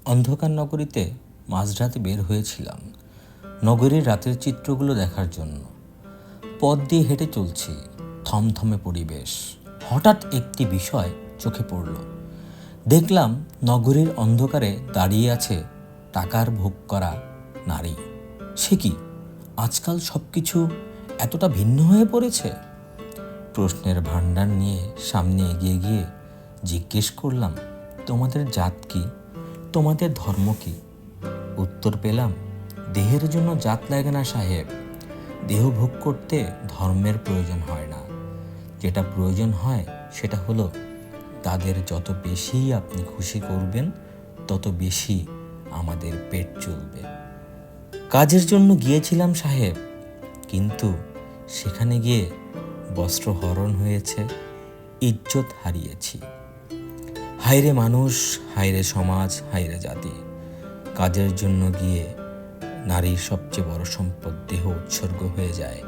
অন্ধকার নগরীতে মাঝরাতে বের হয়েছিলাম নগরীর রাতের চিত্রগুলো দেখার জন্য। পথ দিয়ে হেঁটে চলছি, থমথমে পরিবেশ। হঠাৎ একটি বিষয় চোখে পড়ল। দেখলাম নগরীর অন্ধকারে দাঁড়িয়ে আছে টাকার ভোগ করা নারী। সে কি আজকাল সব কিছু এতটা ভিন্ন হয়ে পড়েছে? প্রশ্নের ভাণ্ডার নিয়ে সামনে এগিয়ে গিয়ে জিজ্ঞেস করলাম, তোমাদের জাত কি? তোমাদের ধর্ম কি? উত্তর পেলাম, দেহের জন্য জাত লাগে না সাহেব। দেহ ভোগ করতে ধর্মের প্রয়োজন হয় না। যেটা প্রয়োজন হয় সেটা হলো তাদের যত বেশি আপনি খুশি করবেন তত বেশি আমাদের পেট চলবে। কাজের জন্য গিয়েছিলাম সাহেব, কিন্তু সেখানে গিয়ে বস্ত্র হরণ হয়েছে, ইজ্জত হারিয়েছি। হায়রে মানুষ, হায়রে সমাজ, হায়রে জাতি। কাজের জন্য গিয়ে নারীর সবচেয়ে বড় সম্পদ দেহ উৎসর্গ হয়ে যায়।